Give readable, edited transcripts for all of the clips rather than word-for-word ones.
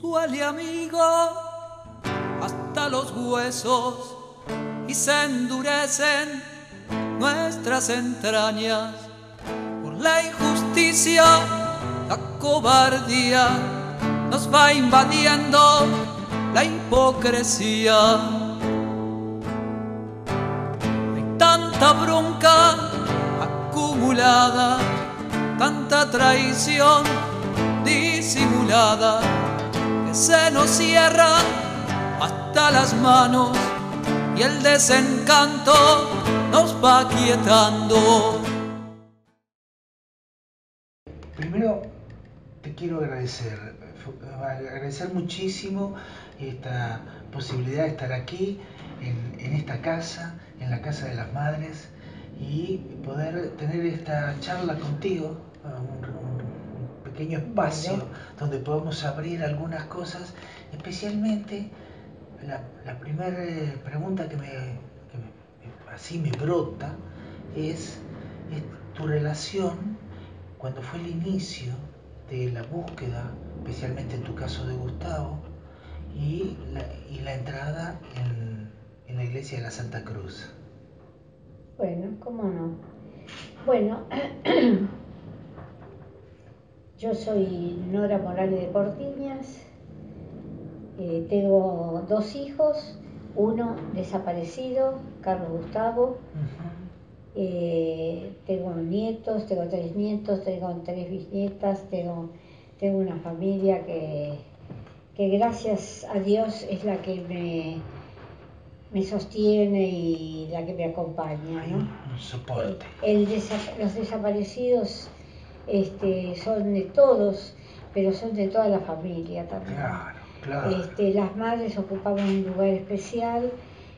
duele, amigo, hasta los huesos, y se endurecen nuestras entrañas por la injusticia, la cobardía nos va invadiendo la hipocresía. Hay tanta bronca acumulada, tanta traición disimulada, que se nos cierran hasta las manos y el desencanto nos va quietando. Primero te quiero agradecer muchísimo esta posibilidad de estar aquí en esta casa, en la Casa de las Madres, y poder tener esta charla contigo, un pequeño espacio donde podamos abrir algunas cosas, especialmente la primera pregunta que así me brota es tu relación cuando fue el inicio de la búsqueda, especialmente en tu caso de Gustavo, y la entrada en la iglesia de la Santa Cruz. Bueno, cómo no. Bueno, yo soy Nora Morales de Cortiñas, tengo 2 hijos, uno desaparecido, Carlos Gustavo. Tengo nietos, tengo 3 nietos, tengo 3 bisnietas, tengo una familia que gracias a Dios es la que me sostiene y la que me acompaña, ¿no? Un soporte. Los desaparecidos son de todos, pero son de toda la familia también. Claro. Las madres ocupamos un lugar especial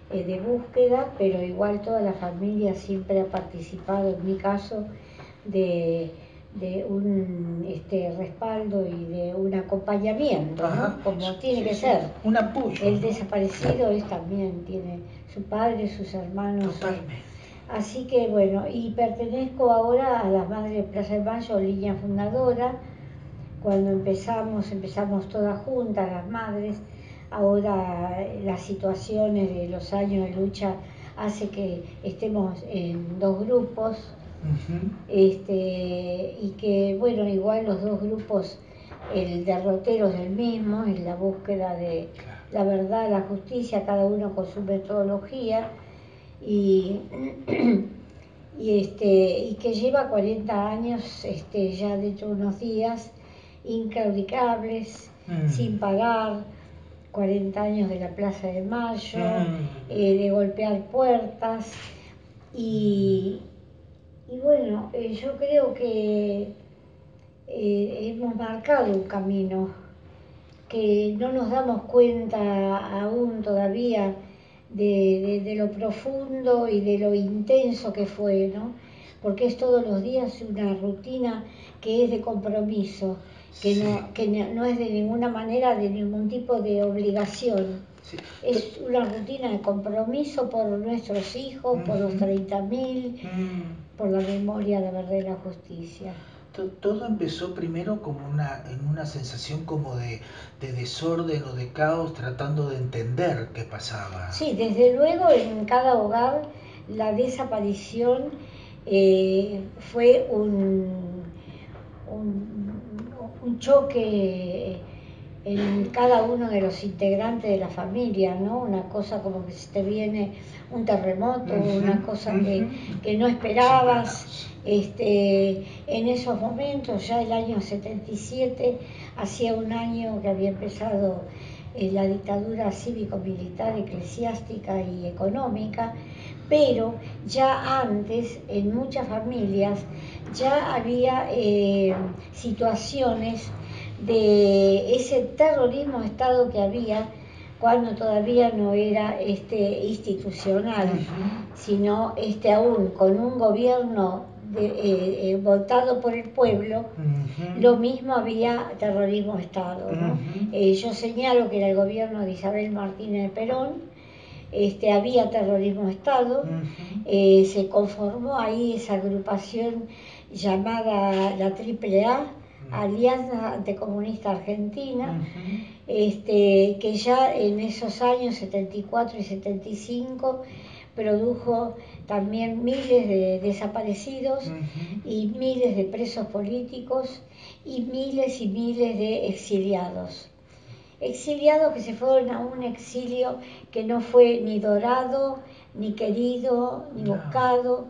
de búsqueda, pero igual toda la familia siempre ha participado, en mi caso, de un respaldo y de un acompañamiento, ¿no? Como tiene que ser. Un apoyo. El desaparecido también tiene su padre, sus hermanos. Totalmente. Así que bueno, y pertenezco ahora a las Madres de Plaza de Mayo, línea fundadora. Cuando empezamos todas juntas, las madres. Ahora las situaciones de los años de lucha hace que estemos en 2 grupos. Y que bueno, igual los 2 grupos, el derrotero es el mismo, es la búsqueda de la verdad, la justicia, cada uno con su metodología, y que lleva 40 años, ya dentro de unos días, inclaudicables, sin parar, 40 años de la Plaza de Mayo, de golpear puertas, y bueno, yo creo que hemos marcado un camino que no nos damos cuenta aún todavía de lo profundo y de lo intenso que fue, ¿no? Porque es todos los días una rutina que es de compromiso, que no es de ninguna manera de ningún tipo de obligación. Sí. Es una rutina de compromiso por nuestros hijos, por los 30.000, por la memoria, la verdad y la justicia. Todo empezó primero como en una sensación como de desorden o de caos, tratando de entender qué pasaba. Sí, desde luego en cada hogar la desaparición fue un choque en cada uno de los integrantes de la familia, ¿no? Una cosa como que se te viene un terremoto, una cosa que no esperabas. En esos momentos, ya el año 77, hacía un año que había empezado la dictadura cívico-militar, eclesiástica y económica, pero ya antes, en muchas familias, ya había situaciones de ese terrorismo de Estado que había cuando todavía no era institucional, sino aún con un gobierno votado por el pueblo. Lo mismo había terrorismo de Estado, ¿no? Yo señalo que era el gobierno de Isabel Martínez de Perón. Había terrorismo de Estado, se conformó ahí esa agrupación llamada la AAA, Alianza Anticomunista Argentina, que ya en esos años 74 y 75 produjo también miles de desaparecidos y miles de presos políticos y miles de exiliados. Exiliados que se fueron a un exilio que no fue ni dorado, ni querido, ni buscado,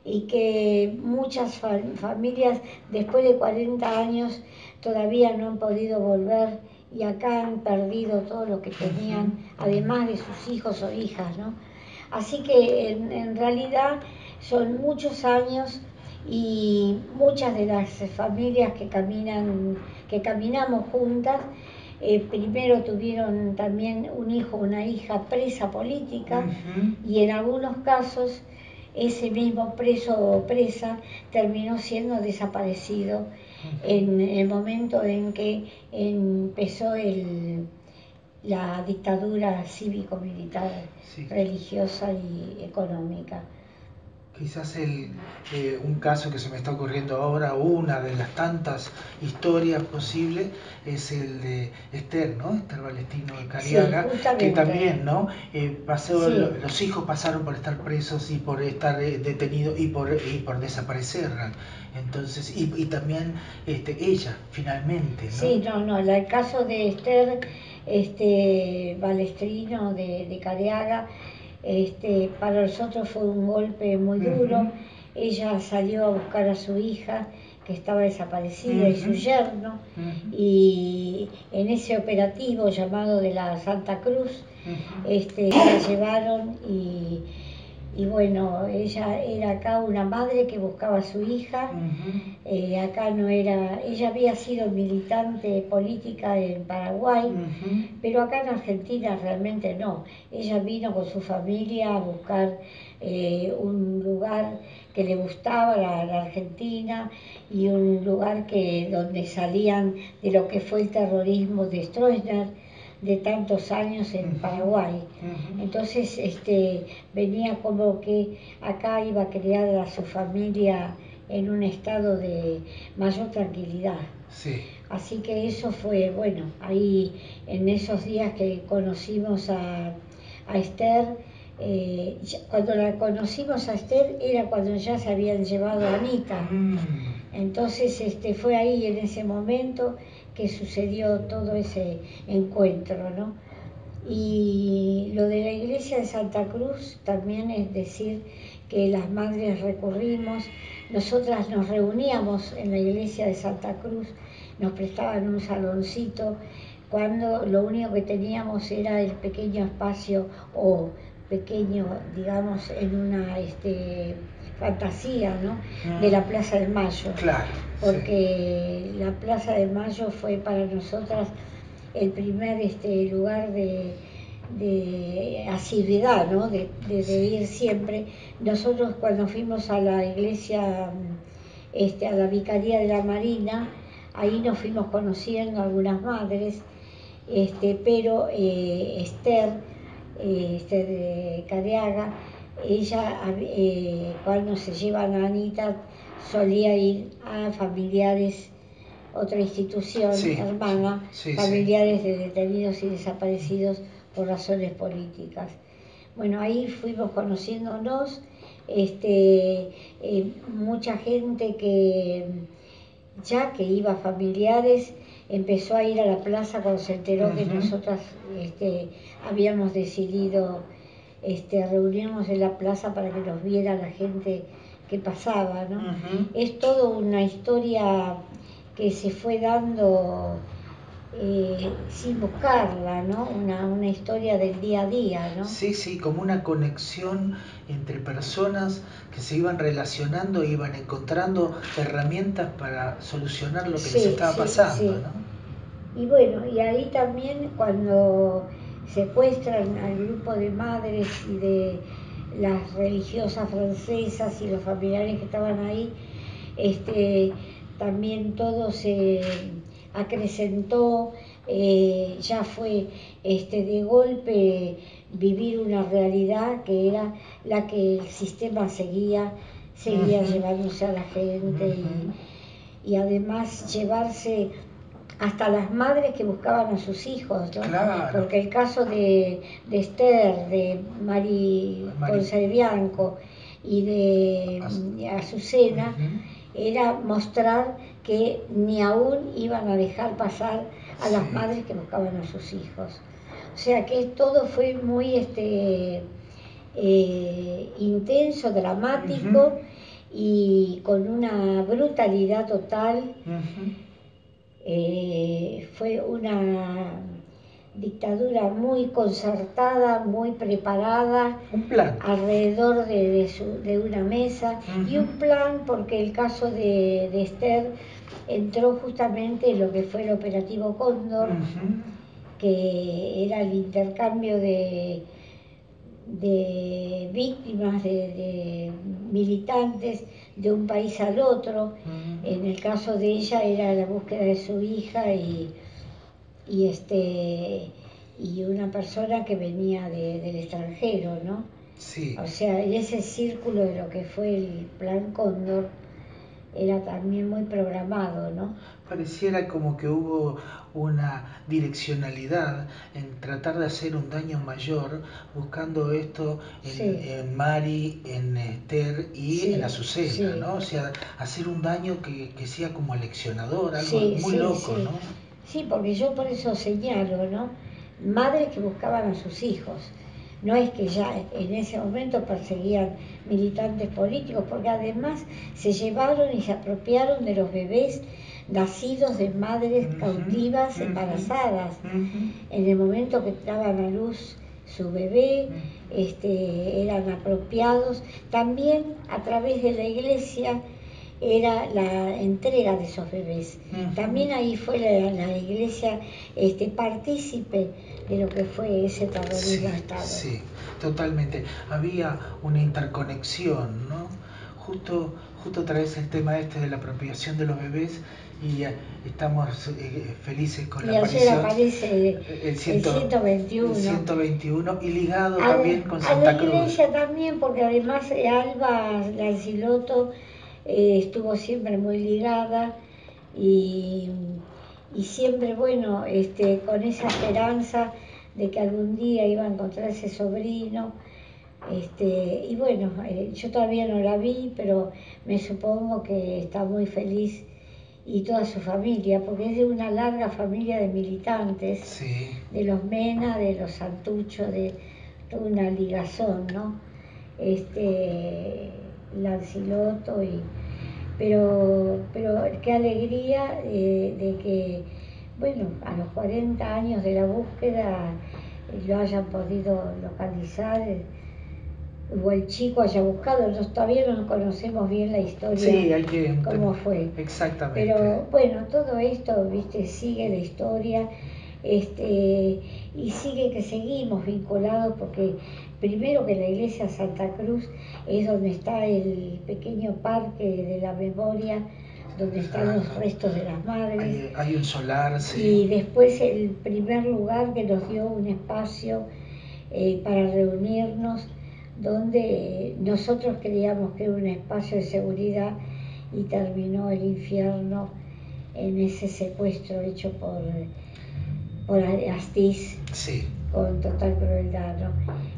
y que muchas familias después de 40 años todavía no han podido volver y acá han perdido todo lo que tenían, además de sus hijos o hijas, ¿no? Así que en realidad son muchos años y muchas de las familias que caminamos juntas, primero tuvieron también un hijo o una hija presa política y en algunos casos ese mismo preso o presa terminó siendo desaparecido en el momento en que empezó la dictadura cívico-militar, religiosa y económica. Quizás un caso que se me está ocurriendo ahora, una de las tantas historias posibles, es el de Esther, ¿no? Esther Valestino de Cariaga, que también, ¿no? Los hijos pasaron por estar presos y por estar detenidos y por desaparecer. Entonces, y también ella, finalmente, ¿no? Sí, el caso de Esther Balestrino de Cariaga, para nosotros fue un golpe muy duro. Ella salió a buscar a su hija que estaba desaparecida y su yerno, y en ese operativo llamado de la Santa Cruz la llevaron y bueno, ella era acá una madre que buscaba a su hija. Acá no era, ella había sido militante política en Paraguay, pero acá en Argentina realmente no. Ella vino con su familia a buscar un lugar que le gustaba, la Argentina, y un lugar donde salían de lo que fue el terrorismo de Stroessner de tantos años en Paraguay. Entonces venía como que acá iba a crear a su familia en un estado de mayor tranquilidad. Así que eso fue, bueno, ahí en esos días que conocimos a Esther, cuando la conocimos a Esther era cuando ya se habían llevado a Anita. Entonces fue ahí en ese momento que sucedió todo ese encuentro, ¿no? Y lo de la iglesia de Santa Cruz también es decir que las madres recurrimos, nosotras nos reuníamos en la iglesia de Santa Cruz, nos prestaban un saloncito cuando lo único que teníamos era el pequeño espacio o pequeño, digamos, en una fantasía, ¿no? De la Plaza de Mayo. Claro. Porque la Plaza de Mayo fue para nosotras el primer lugar de asiduidad, ¿no? De ir siempre. Nosotros cuando fuimos a la iglesia, a la Vicaría de la Marina, ahí nos fuimos conociendo algunas madres, pero Esther de Cariaga, ella cuando se llevan a Anita solía ir a familiares, otra institución hermana, familiares de detenidos y desaparecidos por razones políticas. Bueno, ahí fuimos conociéndonos, mucha gente que ya que iba familiares empezó a ir a la plaza cuando se enteró que nosotras habíamos decidido reunirnos en la plaza para que nos viera la gente que pasaba, ¿no? Es toda una historia que se fue dando sin buscarla, ¿no? Una historia del día a día, ¿no? Sí, como una conexión entre personas que se iban relacionando, iban encontrando herramientas para solucionar lo que les estaba pasando, ¿no? Y bueno, y ahí también cuando secuestran al grupo de madres y de las religiosas francesas y los familiares que estaban ahí, también todo se acrecentó, ya fue de golpe vivir una realidad que era la que el sistema seguía llevándose a la gente y además llevarse hasta las madres que buscaban a sus hijos, ¿no? Claro. Porque el caso de Esther, de Mari Ponce de Bianco y de Azucena, era mostrar que ni aún iban a dejar pasar a las madres que buscaban a sus hijos. O sea que todo fue muy intenso, dramático y con una brutalidad total. Fue una dictadura muy concertada, muy preparada, un plan alrededor de una mesa y un plan, porque el caso de Esther entró justamente en lo que fue el operativo Cóndor, que era el intercambio de víctimas, de militantes de un país al otro. En el caso de ella era la búsqueda de su hija y una persona que venía del extranjero, ¿no? Sí. O sea, en ese círculo de lo que fue el Plan Cóndor era también muy programado, ¿no? Pareciera como que hubo una direccionalidad en tratar de hacer un daño mayor, buscando esto en Mari, en Esther y en Azucena, ¿no? O sea, hacer un daño que sea como leccionador, algo muy loco, ¿no? Sí, porque yo por eso señalo, ¿no? Madres que buscaban a sus hijos. No es que ya en ese momento perseguían militantes políticos, porque además se llevaron y se apropiaron de los bebés nacidos de madres cautivas, embarazadas. En el momento que daban a luz su bebé, eran apropiados. También a través de la iglesia era la entrega de esos bebés. También ahí fue la iglesia partícipe de lo que fue ese terrorismo de Estado. Sí, totalmente. Había una interconexión, ¿no? Justo traes el tema de la apropiación de los bebés y estamos felices con la aparición. Y ayer aparece el 121. El 121 y ligado también con Santa Cruz. A la iglesia también, porque además Alba Lanciloto estuvo siempre muy ligada y siempre, bueno, con esa esperanza de que algún día iba a encontrar ese sobrino. Y bueno, yo todavía no la vi, pero me supongo que está muy feliz, y toda su familia, porque es de una larga familia de militantes, de los Mena, de los Santucho, de toda una ligazón, ¿no? Lanciloto pero qué alegría de que, bueno, a los 40 años de la búsqueda lo hayan podido localizar, o el chico haya buscado. Todavía no conocemos bien la historia, cómo fue. Exactamente. Pero bueno, todo esto, viste, sigue la historia, y sigue que seguimos vinculados, porque primero que la iglesia Santa Cruz es donde está el pequeño parque de la memoria, donde están los restos de las madres. Hay un solar, Y después el primer lugar que nos dio un espacio para reunirnos, donde nosotros creíamos que era un espacio de seguridad y terminó el infierno en ese secuestro hecho por Astiz, con total crueldad, ¿no?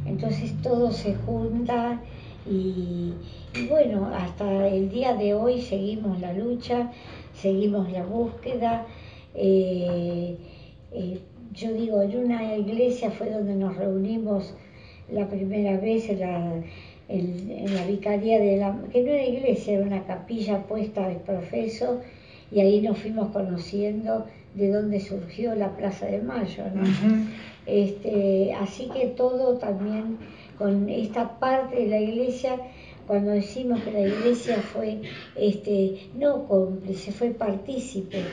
Entonces todo se junta y bueno, hasta el día de hoy seguimos la lucha, seguimos la búsqueda. Yo digo, en una iglesia fue donde nos reunimos la primera vez, en la vicaría que no era iglesia, era una capilla puesta de profeso, y ahí nos fuimos conociendo de dónde surgió la Plaza de Mayo, ¿no? Así que todo también con esta parte de la iglesia. Cuando decimos que la iglesia fue no cómplice, fue partícipe,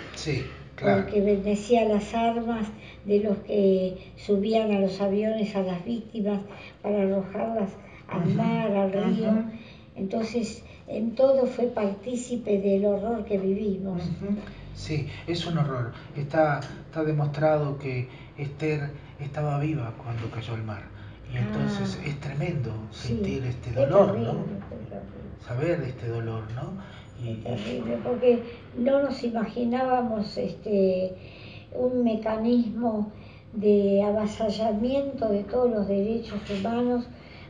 porque bendecía las armas de los que subían a los aviones a las víctimas para arrojarlas al mar, al río. Entonces, en todo fue partícipe del horror que vivimos. Sí, es un horror. Está demostrado que Esther estaba viva cuando cayó al mar. Y entonces es tremendo sentir este dolor, ¿no? Saber de este dolor, ¿no? Es terrible, porque no nos imaginábamos un mecanismo de avasallamiento de todos los derechos humanos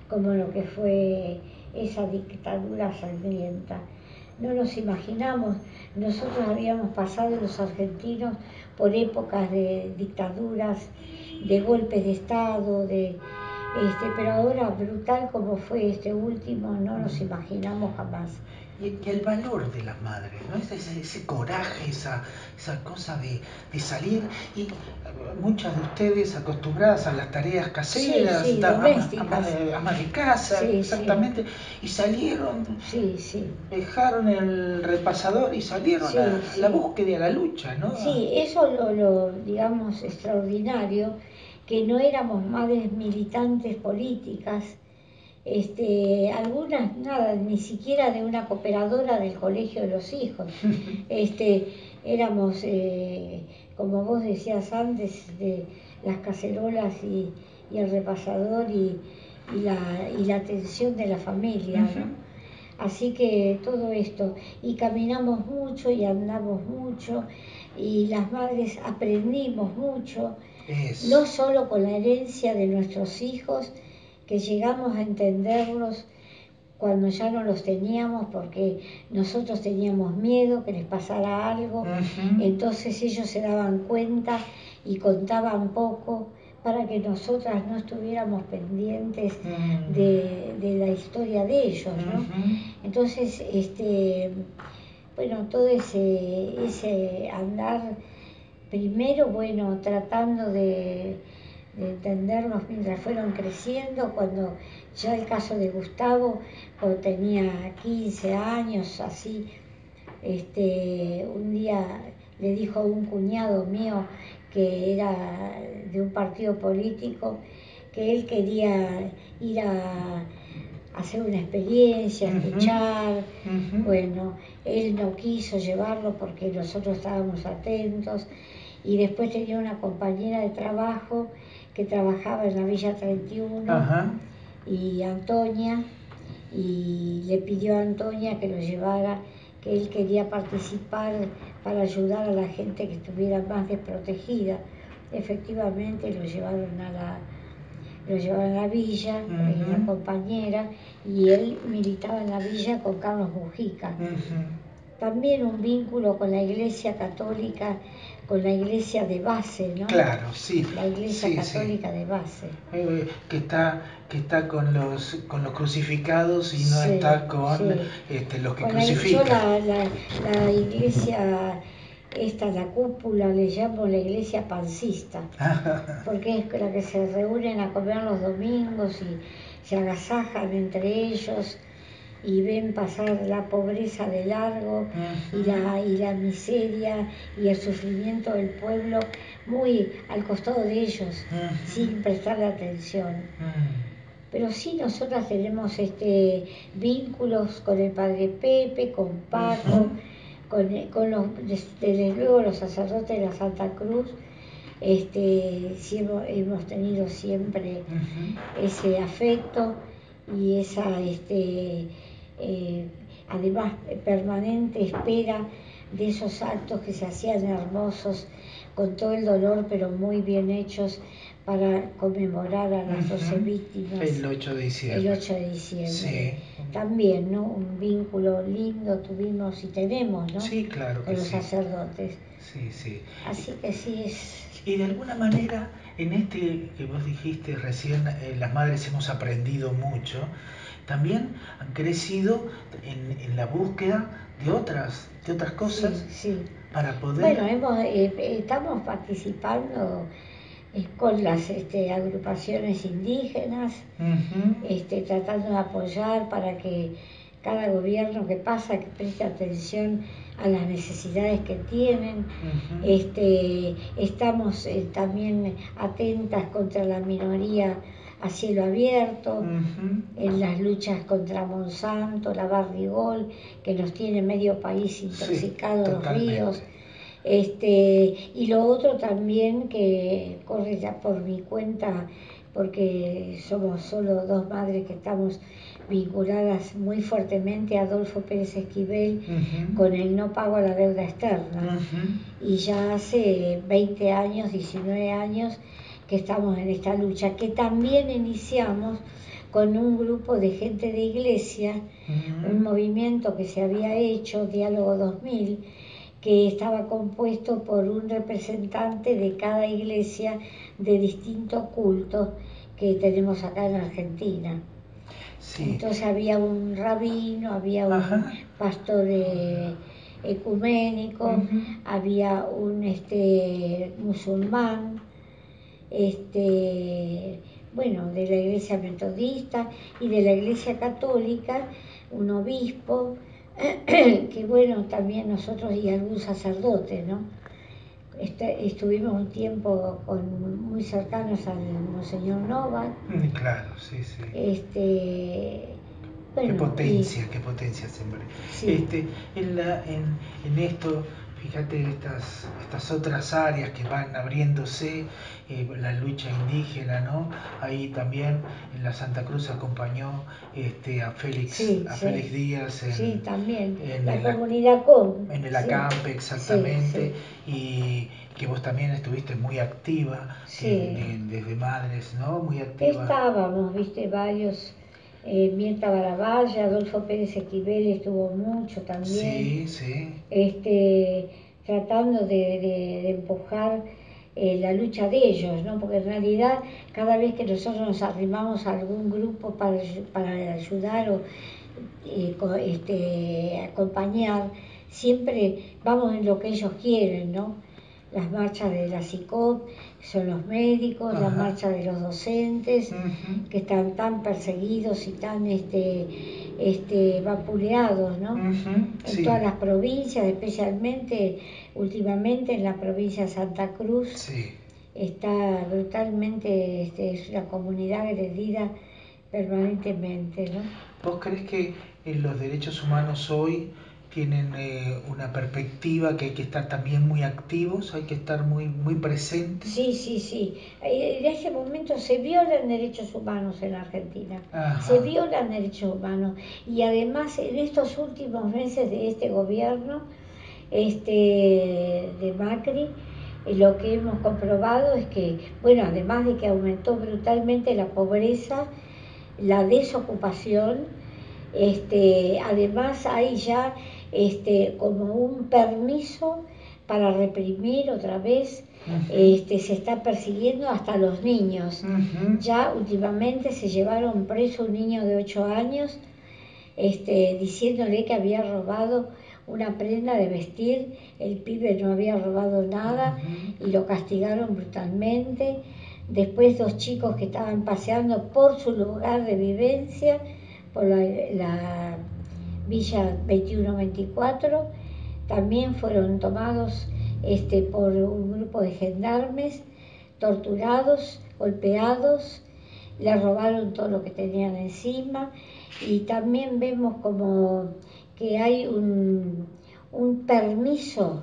como lo que fue esa dictadura sangrienta. No nos imaginamos, nosotros habíamos pasado los argentinos por épocas de dictaduras, de golpes de Estado, pero ahora brutal como fue este último, no nos imaginamos jamás. Y el valor de las madres, ¿no? Ese coraje, esa cosa de salir, y muchas de ustedes acostumbradas a las tareas caseras, sí, domésticas, amas de casa, sí, exactamente, y salieron, dejaron el repasador y salieron a la búsqueda, a la lucha, ¿no? Sí, eso lo digamos, extraordinario, que no éramos madres militantes políticas, algunas nada, ni siquiera de una cooperadora del colegio de los hijos. Éramos, como vos decías antes, de las cacerolas y el repasador y la atención de la familia, ¿no? Así que todo esto, y caminamos mucho y andamos mucho, y las madres aprendimos mucho, no solo con la herencia de nuestros hijos, que llegamos a entenderlos cuando ya no los teníamos, porque nosotros teníamos miedo que les pasara algo, entonces ellos se daban cuenta y contaban poco para que nosotras no estuviéramos pendientes de la historia de ellos, ¿no? Entonces, bueno, todo ese andar, primero, bueno, tratando de entenderlos mientras fueron creciendo, cuando ya el caso de Gustavo, cuando tenía 15 años, así, un día le dijo a un cuñado mío que era de un partido político, que él quería ir a hacer una experiencia, escuchar. Bueno, él no quiso llevarlo porque nosotros estábamos atentos, y después tenía una compañera de trabajo que trabajaba en la Villa 31, y Antonia, y le pidió a Antonia que lo llevara, que él quería participar para ayudar a la gente que estuviera más desprotegida. Efectivamente lo llevaron a la villa, la compañera, y él militaba en la villa con Carlos Mujica. También un vínculo con la Iglesia Católica, con la Iglesia de base, ¿no? Claro, sí. La Iglesia Católica de base. Que está con los crucificados y no está con los que crucifican. Yo la iglesia, la cúpula, le llamo la iglesia pancista, porque es la que se reúnen a comer los domingos y se agasajan entre ellos y ven pasar la pobreza de largo y la miseria y el sufrimiento del pueblo muy al costado de ellos, sin prestarle atención. Pero sí, nosotras tenemos vínculos con el Padre Pepe, con Paco, con desde luego los sacerdotes de la Santa Cruz. Sí hemos tenido siempre ese afecto y esa además permanente espera de esos actos que se hacían hermosos, con todo el dolor, pero muy bien hechos, para conmemorar a las 12 víctimas. El 8 de diciembre. El 8 de diciembre. Sí. También, ¿no? Un vínculo lindo tuvimos y tenemos, ¿no? Sí, claro. Con los sacerdotes. Sí. Así que sí es... Y de alguna manera, en que vos dijiste recién, las madres hemos aprendido mucho, también han crecido en la búsqueda de otras cosas, para poder... Bueno, estamos participando con las agrupaciones indígenas, tratando de apoyar para que cada gobierno que pasa que preste atención a las necesidades que tienen. Estamos también atentas contra la minoría a cielo abierto, en las luchas contra Monsanto, la Barrigol, que nos tiene medio país intoxicado, los ríos. Y lo otro también, que corre ya por mi cuenta, porque somos solo dos madres que estamos vinculadas muy fuertemente a Adolfo Pérez Esquivel con el no pago a la deuda externa. Y ya hace 20 años, 19 años que estamos en esta lucha, que también iniciamos con un grupo de gente de iglesia, un movimiento que se había hecho, Diálogo 2000, que estaba compuesto por un representante de cada iglesia de distintos cultos que tenemos acá en Argentina. Sí. Entonces había un rabino, había un pastor ecuménico, había un musulmán, bueno, de la iglesia metodista y de la iglesia católica, un obispo, que bueno, también nosotros y algún sacerdote, ¿no? Estuvimos un tiempo muy cercanos al Monseñor Novak. Claro, sí, sí. Bueno, qué potencia siempre. Sí. En esto, fíjate estas otras áreas que van abriéndose, la lucha indígena, ¿no? Ahí también en la Santa Cruz acompañó a Félix Díaz también en la comunidad COM, en el acampe, exactamente, y que vos también estuviste muy activa desde Madres, ¿no? Muy activa. Estábamos, viste, varios. Mirta Baraballa, Adolfo Pérez Esquivel estuvo mucho también. Tratando de empujar la lucha de ellos, ¿no? Porque en realidad cada vez que nosotros nos arrimamos a algún grupo para ayudar o acompañar, siempre vamos en lo que ellos quieren, ¿no? Las marchas de la CICOP son los médicos, las marchas de los docentes, que están tan perseguidos y tan vapuleados, ¿no? En todas las provincias, especialmente últimamente en la provincia de Santa Cruz, está brutalmente, es una comunidad agredida permanentemente, ¿no? ¿Vos crees que los derechos humanos hoy tienen una perspectiva que hay que estar también muy activos, hay que estar muy presentes? Sí. En este momento se violan derechos humanos en Argentina. Se violan derechos humanos. Y además en estos últimos meses de este gobierno de Macri, lo que hemos comprobado es que, bueno, además de que aumentó brutalmente la pobreza, la desocupación, además hay ya como un permiso para reprimir otra vez, se está persiguiendo hasta los niños. Ya últimamente se llevaron preso un niño de 8 años, diciéndole que había robado una prenda de vestir, el pibe no había robado nada y lo castigaron brutalmente. Después 2 chicos que estaban paseando por su lugar de vivencia, por la Villa 2124, también fueron tomados por un grupo de gendarmes, torturados, golpeados, le robaron todo lo que tenían encima. Y también vemos como que hay un permiso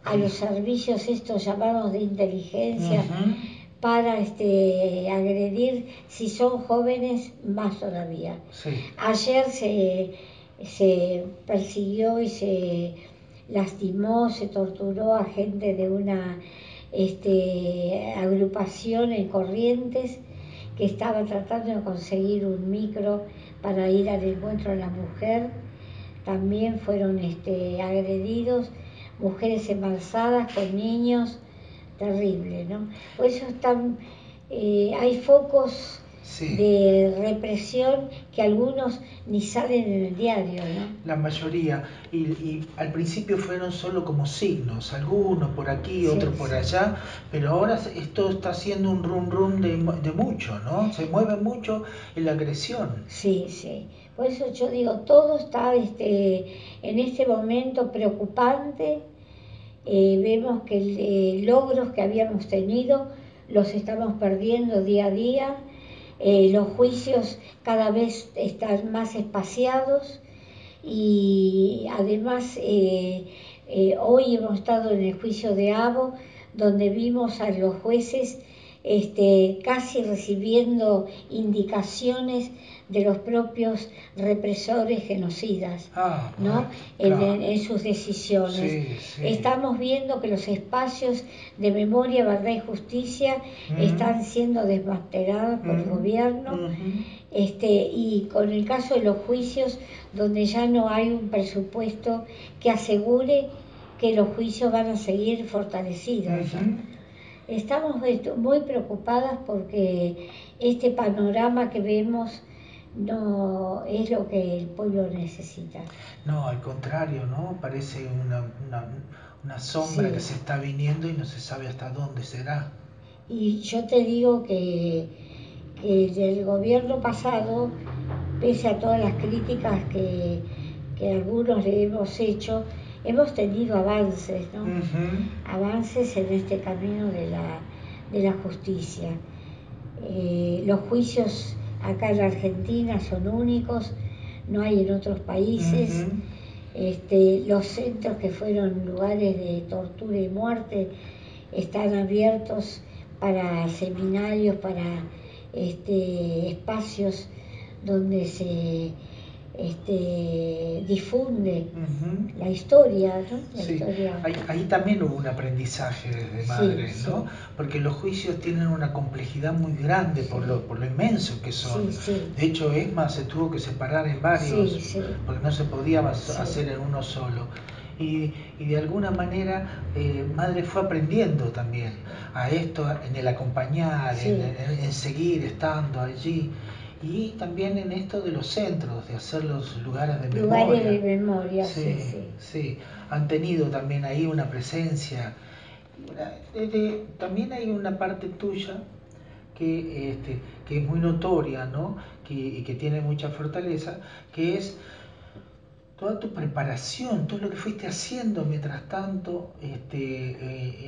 a los servicios estos llamados de inteligencia para agredir, si son jóvenes, más todavía. Ayer se persiguió y se lastimó, se torturó a gente de una agrupación en Corrientes que estaba tratando de conseguir un micro para ir al encuentro de la mujer. También fueron agredidos, mujeres embarazadas con niños, terrible, ¿no? Por eso hay focos de represión que algunos ni salen en el diario, ¿no? La mayoría, y al principio fueron solo como signos, algunos por aquí, otros por allá, pero ahora esto está haciendo un rum de mucho, ¿no? Se mueve mucho en la agresión. Sí. Por eso yo digo, todo está en este momento preocupante. Vemos que logros que habíamos tenido los estamos perdiendo día a día. Los juicios cada vez están más espaciados y además hoy hemos estado en el juicio de Abo, donde vimos a los jueces casi recibiendo indicaciones de los propios represores genocidas, ¿no? Claro. En sus decisiones. Sí, sí. Estamos viendo que los espacios de memoria, verdad y justicia están siendo desmantelados por el gobierno. Y con el caso de los juicios, donde ya no hay un presupuesto que asegure que los juicios van a seguir fortalecidos, ¿no? Estamos muy preocupadas porque este panorama que vemos no es lo que el pueblo necesita. No, al contrario, ¿no? Parece una sombra que se está viniendo y no se sabe hasta dónde será. Y yo te digo que del gobierno pasado, pese a todas las críticas que algunos le hemos hecho, hemos tenido avances, ¿no? Avances en este camino de la justicia. Los juicios acá en la Argentina son únicos, no hay en otros países. Los centros que fueron lugares de tortura y muerte están abiertos para seminarios, para espacios donde se difunde la historia, ¿no? Historia. Ahí también hubo un aprendizaje desde madres, ¿no? Porque los juicios tienen una complejidad muy grande por lo inmenso que son. De hecho, ESMA se tuvo que separar en varios, porque no se podía hacer en uno solo. Y de alguna manera madre fue aprendiendo también a esto, en el acompañar, en seguir estando allí. Y también en esto de los centros, de hacer los lugares de memoria. Lugares de memoria, Sí. Han tenido también ahí una presencia. También hay una parte tuya que es muy notoria, ¿no? Y que tiene mucha fortaleza, que es toda tu preparación, todo lo que fuiste haciendo mientras tanto,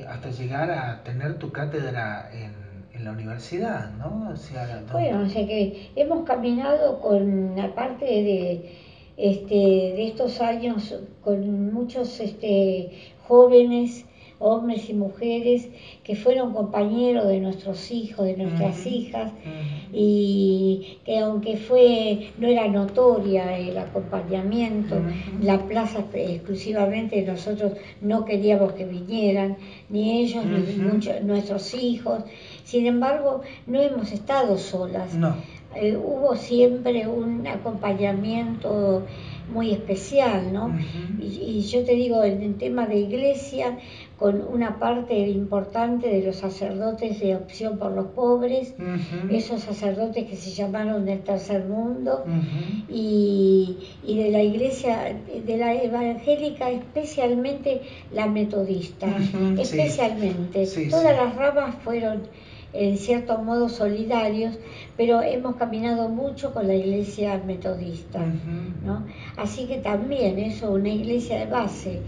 hasta llegar a tener tu cátedra en la universidad, ¿no? O sea, bueno, o sea que hemos caminado con, aparte de estos años, con muchos jóvenes, hombres y mujeres, que fueron compañeros de nuestros hijos, de nuestras hijas, y que aunque no era notoria el acompañamiento, la plaza exclusivamente nosotros no queríamos que vinieran, ni ellos, ni nuestros hijos. Sin embargo, no hemos estado solas. No. Hubo siempre un acompañamiento muy especial, ¿no? Y yo te digo, en el tema de iglesia, con una parte importante de los sacerdotes de Opción por los Pobres, esos sacerdotes que se llamaron del Tercer Mundo, y de la iglesia, de la evangélica, especialmente la metodista, especialmente. Todas las ramas fueron en cierto modo solidarios, pero hemos caminado mucho con la iglesia metodista, ¿no? Así que también eso, una iglesia de base,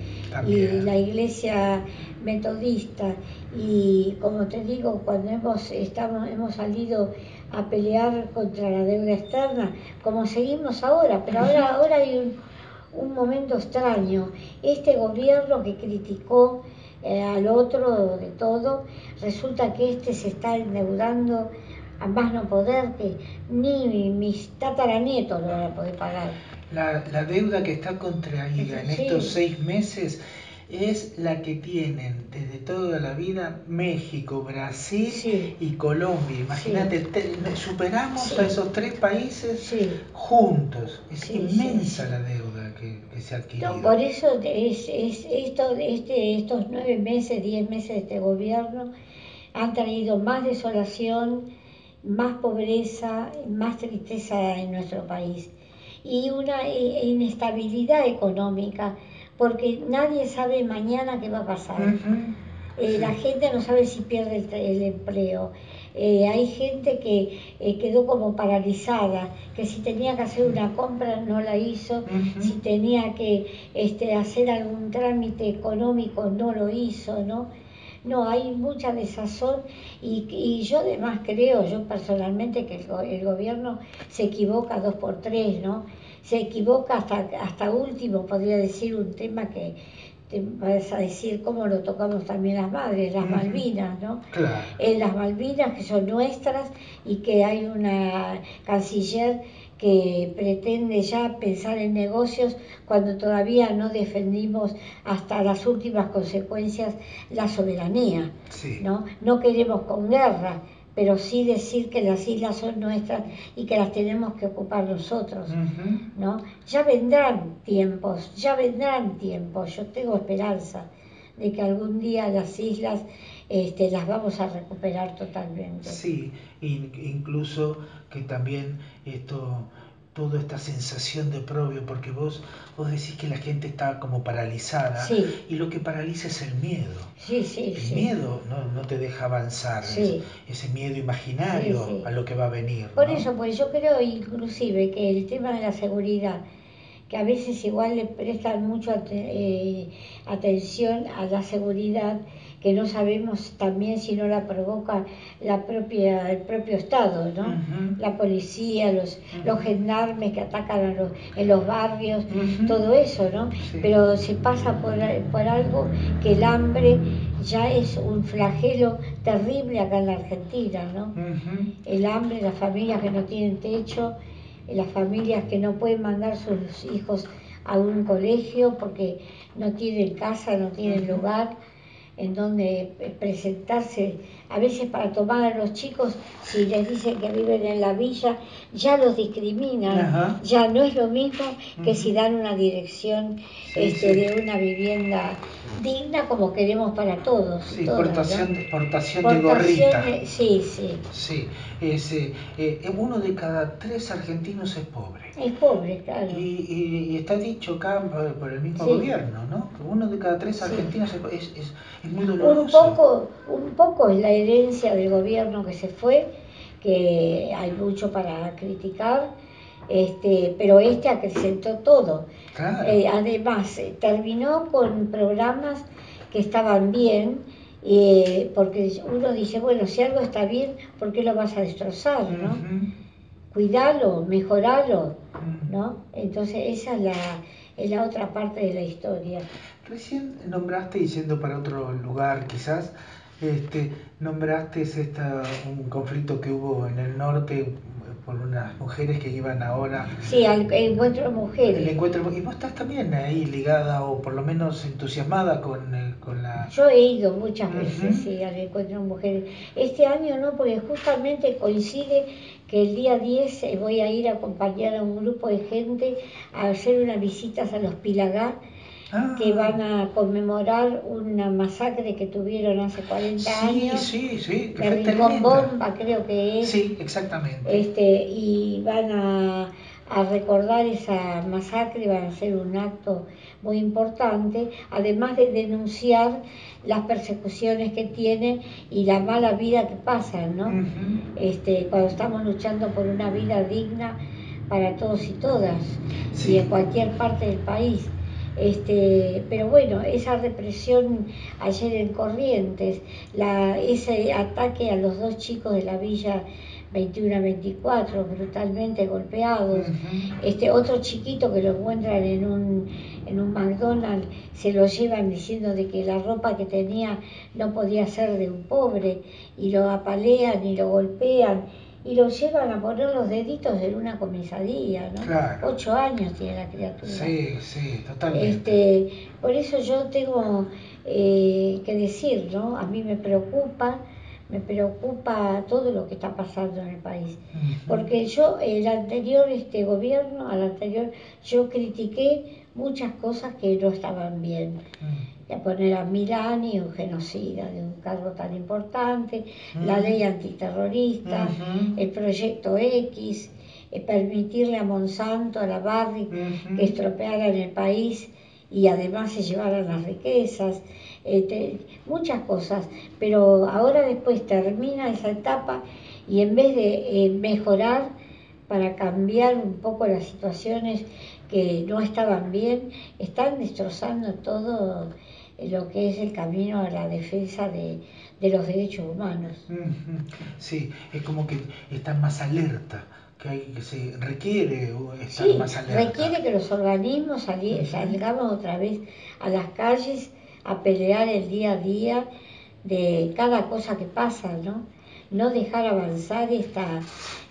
y la iglesia metodista, y como te digo, cuando hemos salido a pelear contra la deuda externa, como seguimos ahora, pero ahora hay un momento extraño. Este gobierno que criticó al otro de todo, resulta que se está endeudando a más no poder, que ni mis tataranietos lo van a poder pagar. La deuda que está contraída en estos 6 meses es la que tienen desde toda la vida México, Brasil y Colombia. Imagínate, superamos a esos 3 países juntos. Es inmensa la deuda que se ha adquirido. No, por eso estos 9 meses, 10 meses de este gobierno han traído más desolación, más pobreza, más tristeza en nuestro país y una inestabilidad económica, porque nadie sabe mañana qué va a pasar. La gente no sabe si pierde el empleo. Hay gente que quedó como paralizada, que si tenía que hacer una compra no la hizo, si tenía que hacer algún trámite económico no lo hizo, ¿no? no, hay mucha desazón y yo además creo, yo personalmente, que el gobierno se equivoca 2 por 3, ¿no? Se equivoca hasta último, podría decir un tema que te vas a decir cómo lo tocamos también las madres, las Malvinas, ¿no? Claro. Las Malvinas que son nuestras y que hay una canciller que pretende ya pensar en negocios cuando todavía no defendimos hasta las últimas consecuencias la soberanía, Sí. ¿no? No queremos con guerra, pero sí decir que las islas son nuestras y que las tenemos que ocupar nosotros, ¿no? Ya vendrán tiempos, yo tengo esperanza de que algún día las islas las vamos a recuperar totalmente. Sí, incluso que también toda esta sensación de oprobio, porque vos decís que la gente está como paralizada, sí. Y lo que paraliza es el miedo. Sí, sí, el miedo no te deja avanzar, sí. ese miedo imaginario sí. a lo que va a venir. Por ¿no? eso, pues yo creo inclusive que el tema de la seguridad, que a veces igual le prestan mucha atención a la seguridad, que no sabemos también si no la provoca el propio Estado, ¿no? La policía, los gendarmes que atacan en los barrios, todo eso, ¿no? Sí. Pero se pasa por algo que el hambre ya es un flagelo terrible acá en la Argentina, ¿no? El hambre, las familias que no tienen techo, las familias que no pueden mandar sus hijos a un colegio porque no tienen casa, no tienen lugar en donde presentarse. A veces para tomar a los chicos, si les dicen que viven en la villa, ya los discriminan. Ya no es lo mismo que si dan una dirección de una vivienda digna como queremos para todos. Sí, todas, exportación de gorrita. Sí. Sí, uno de cada 3 argentinos es pobre. Es pobre, claro. Y está dicho acá por el mismo gobierno, ¿no? Que uno de cada 3 argentinos es muy doloroso. Un poco es la herencia del gobierno que se fue, que hay mucho para criticar, pero acrecentó todo. Claro. Además, terminó con programas que estaban bien, porque uno dice, bueno, si algo está bien, ¿por qué lo vas a destrozar, no? Cuidalo, mejoralo, ¿no? Entonces esa es la otra parte de la historia. Recién nombraste, y yendo para otro lugar quizás, nombraste un conflicto que hubo en el norte por unas mujeres que iban ahora... Sí, al encuentro de mujeres. El encuentro, y vos estás también ahí ligada o por lo menos entusiasmada con la... Yo he ido muchas veces, sí, al encuentro de mujeres. Este año no, porque justamente coincide que el día 10 voy a ir a acompañar a un grupo de gente a hacer unas visitas a los Pilagá, que van a conmemorar una masacre que tuvieron hace 40 años. Sí, que de fue Rincón Bomba, creo que es. Sí, exactamente. Y van a recordar esa masacre, van a hacer un acto muy importante, además de denunciar las persecuciones que tienen y la mala vida que pasan, ¿no? Cuando estamos luchando por una vida digna para todos y todas, y en cualquier parte del país. Pero bueno, esa represión ayer en Corrientes, ese ataque a los 2 chicos de la villa 21-24, brutalmente golpeados, otro chiquito que lo encuentran en un McDonald's, se lo llevan diciendo de que la ropa que tenía no podía ser de un pobre, y lo apalean y lo golpean, y lo llevan a poner los deditos en una comisaría, ¿no? Claro. 8 años tiene la criatura. Sí, totalmente. Por eso yo tengo que decir, ¿no? A mí me preocupa todo lo que está pasando en el país. Porque yo, el anterior gobierno, yo critiqué muchas cosas que no estaban bien. A poner a Milani, un genocida de un cargo tan importante, la ley antiterrorista, el proyecto X, permitirle a Monsanto, a la Barrick, que estropearan el país y además se llevaran las riquezas, muchas cosas. Pero ahora después termina esa etapa y en vez de mejorar para cambiar un poco las situaciones que no estaban bien, están destrozando todo lo que es el camino a la defensa de los derechos humanos. Sí, es como que están más alerta, que se requiere estar más alerta. Requiere que los organismos salgamos otra vez a las calles a pelear el día a día de cada cosa que pasa, ¿no? No dejar avanzar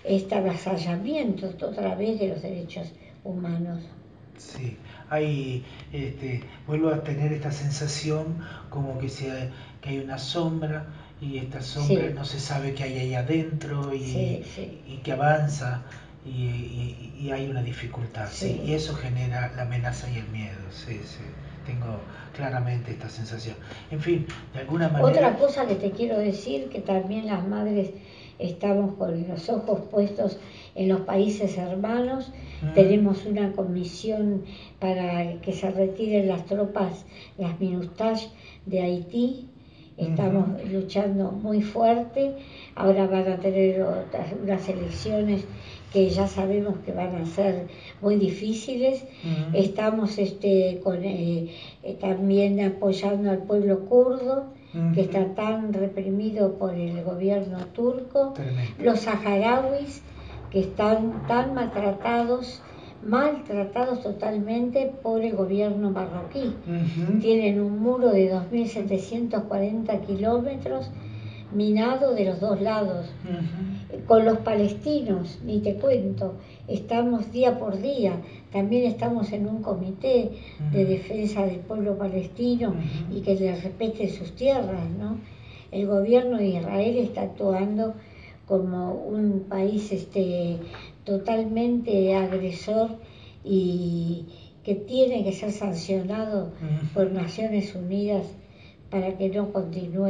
este avasallamiento otra vez de los derechos humanos. Sí, vuelvo a tener esta sensación como que hay una sombra y esta sombra no se sabe qué hay ahí adentro y que avanza y hay una dificultad, y eso genera la amenaza y el miedo, tengo claramente esta sensación. En fin, de alguna manera... Otra cosa que te quiero decir, que también las madres estamos con los ojos puestos en los países hermanos. Tenemos una comisión para que se retiren las tropas, las MINUSTAH de Haití. Estamos luchando muy fuerte. Ahora van a tener unas elecciones que ya sabemos que van a ser muy difíciles. Estamos también apoyando al pueblo kurdo, que está tan reprimido por el gobierno turco. Los saharauis, que están tan maltratados totalmente por el gobierno marroquí. Tienen un muro de 2.740 kilómetros minado de los dos lados. Con los palestinos, ni te cuento, estamos día por día, también estamos en un comité de defensa del pueblo palestino y que les respeten sus tierras, ¿no? El gobierno de Israel está actuando como un país totalmente agresor y que tiene que ser sancionado por Naciones Unidas para que no continúe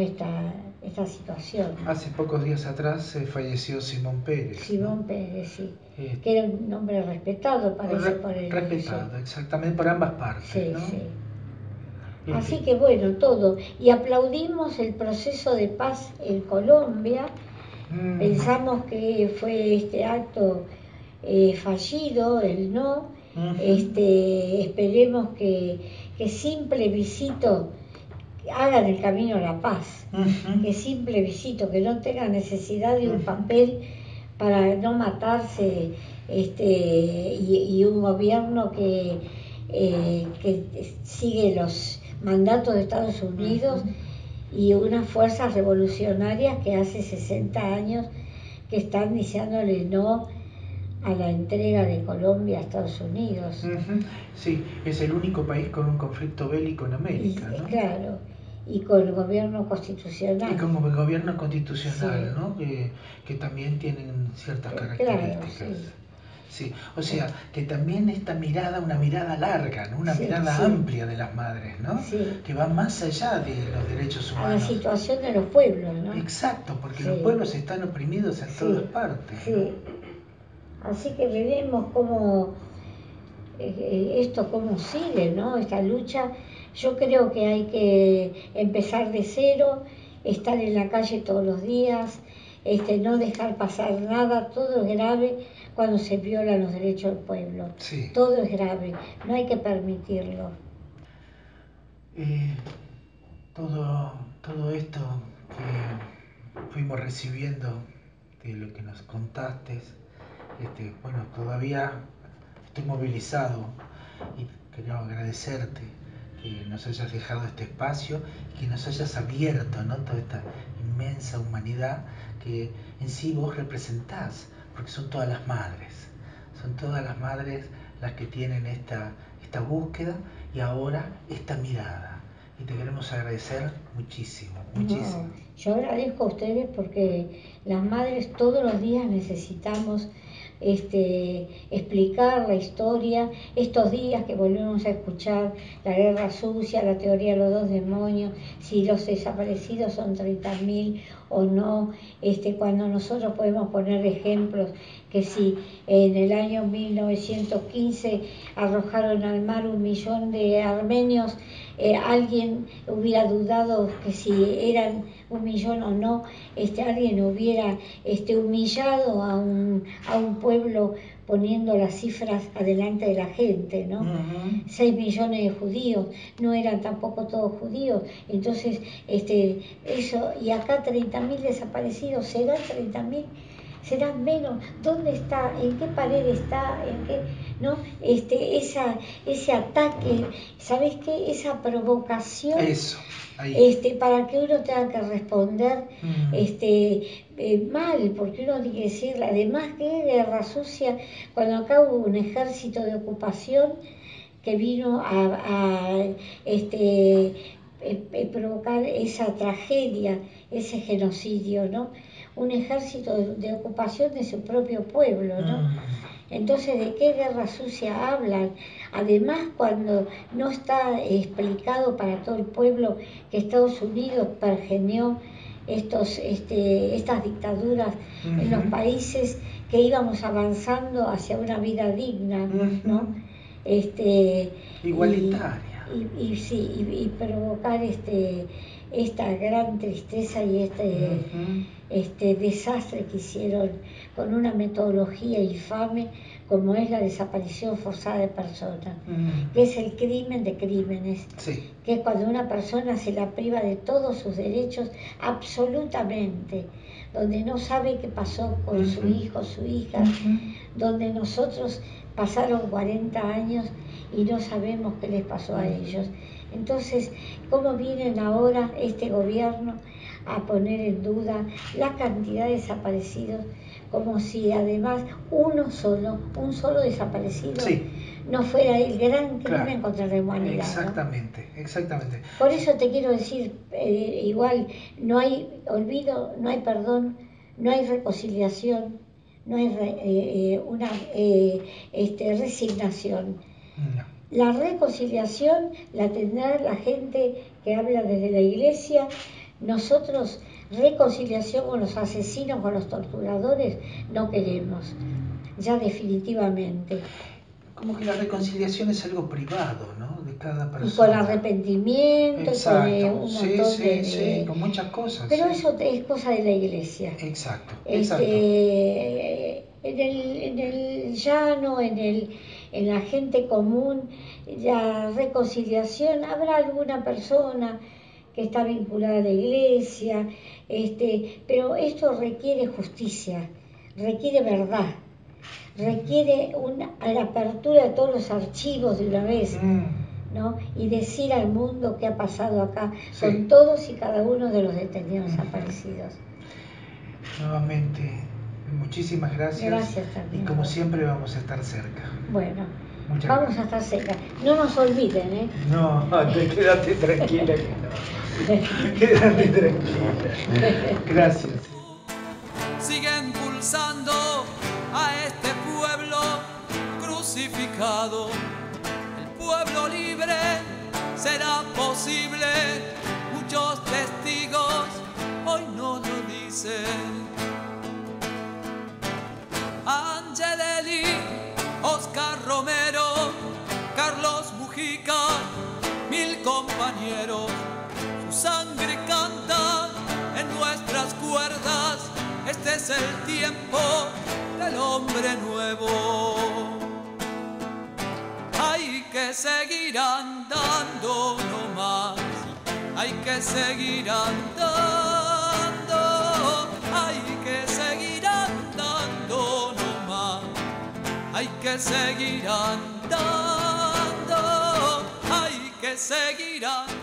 esta situación. Hace pocos días atrás falleció Simón Pérez. Simón Pérez, sí. Que era un hombre respetado, parece, por el... Respetado, exactamente, por ambas partes, ¿no? Así que bueno, todo. Y aplaudimos el proceso de paz en Colombia. Pensamos que fue este acto fallido, el no. Esperemos que sin plebiscito hagan el camino a la paz, que sin plebiscito, que no tengan necesidad de un papel para no matarse, y un gobierno que sigue los mandatos de Estados Unidos y unas fuerzas revolucionarias que hace 60 años que están diciéndole no a la entrega de Colombia a Estados Unidos. Sí, es el único país con un conflicto bélico en América, ¿no? Claro, y con el gobierno constitucional. Y con el gobierno constitucional, ¿no? Que también tienen ciertas características. Claro, sí, o sea, que también esta mirada, una mirada larga, ¿no? Una mirada amplia de las madres, ¿no? Que va más allá de los derechos humanos. A la situación de los pueblos, ¿no? Exacto, porque los pueblos están oprimidos en todas partes, ¿no? Así que veremos cómo cómo sigue, ¿no? Esta lucha. Yo creo que hay que empezar de cero, estar en la calle todos los días, no dejar pasar nada. Todo es grave cuando se violan los derechos del pueblo. Todo es grave, no hay que permitirlo. Todo esto que fuimos recibiendo de lo que nos contaste, bueno, todavía estoy movilizado y quiero agradecerte que nos hayas dejado este espacio, que nos hayas abierto, ¿no? Toda esta inmensa humanidad que en sí vos representás, porque son todas las madres las que tienen esta búsqueda y ahora esta mirada. Y te queremos agradecer muchísimo, muchísimo. No, yo agradezco a ustedes porque las madres todos los días necesitamos explicar la historia. Estos días que volvemos a escuchar la guerra sucia, la teoría de los dos demonios, si los desaparecidos son 30.000 o no, cuando nosotros podemos poner ejemplos que si en el año 1915 arrojaron al mar 1 millón de armenios, alguien hubiera dudado que si eran 1 millón o no, alguien hubiera humillado a un pueblo poniendo las cifras adelante de la gente, ¿no? 6 millones de judíos, no eran tampoco todos judíos, entonces eso, y acá 30.000 desaparecidos, ¿serán 30.000? ¿Serán menos? ¿Dónde está? ¿En qué pared está? ¿En qué? ¿No? Ese ataque, ¿sabes qué? Esa provocación. Eso, ahí. Para que uno tenga que responder mal, porque uno tiene que decir, además que guerra sucia, cuando acá hubo un ejército de ocupación que vino a provocar esa tragedia, ese genocidio, ¿no? Un ejército de ocupación de su propio pueblo, ¿no? Entonces, ¿de qué guerra sucia hablan? Además, cuando no está explicado para todo el pueblo que Estados Unidos pergeñó estas dictaduras en los países que íbamos avanzando hacia una vida digna, ¿no? Igualitaria. Y provocar esta gran tristeza y desastre que hicieron con una metodología infame como es la desaparición forzada de personas, que es el crimen de crímenes, que es cuando una persona se la priva de todos sus derechos absolutamente, donde no sabe qué pasó con su hijo, su hija, donde nosotros pasaron 40 años y no sabemos qué les pasó a ellos. Entonces, ¿cómo vienen ahora este gobierno a poner en duda la cantidad de desaparecidos, como si además un solo desaparecido no fuera el gran crimen contra la humanidad? Exactamente, ¿no? Exactamente. Por eso te quiero decir, igual, no hay olvido, no hay perdón, no hay reconciliación, no hay resignación. No. La reconciliación la tendrá la gente que habla desde la iglesia. Nosotros, reconciliación con los asesinos, con los torturadores, no queremos, ya definitivamente. Como que la reconciliación es algo privado, ¿no? De cada persona. Y con arrepentimiento, exacto. Y con un montón sí, con muchas cosas. Pero eso es cosa de la iglesia. Exacto, En el llano, en la gente común, la reconciliación, habrá alguna persona que está vinculada a la iglesia, pero esto requiere justicia, requiere verdad, requiere la apertura de todos los archivos de una vez, ¿no? Y decir al mundo qué ha pasado acá con todos y cada uno de los detenidos desaparecidos. Nuevamente, muchísimas gracias. Gracias también. Y como siempre vamos a estar cerca. Bueno, vamos a estar cerca. No nos olviden, ¿eh? No, quédate tranquila que no. Quédate tranquila. Gracias. Siguen pulsando a este pueblo crucificado. El pueblo libre será posible. Muchos testigos hoy no lo dicen. Angelelli, Oscar Romero, Carlos Mujica, 1000 compañeros. Su sangre canta en nuestras cuerdas. Este es el tiempo del hombre nuevo. Hay que seguir andando no más. Hay que seguir andando. Hay que seguir andando no más. Hay que seguir andando. Hay que seguir andando.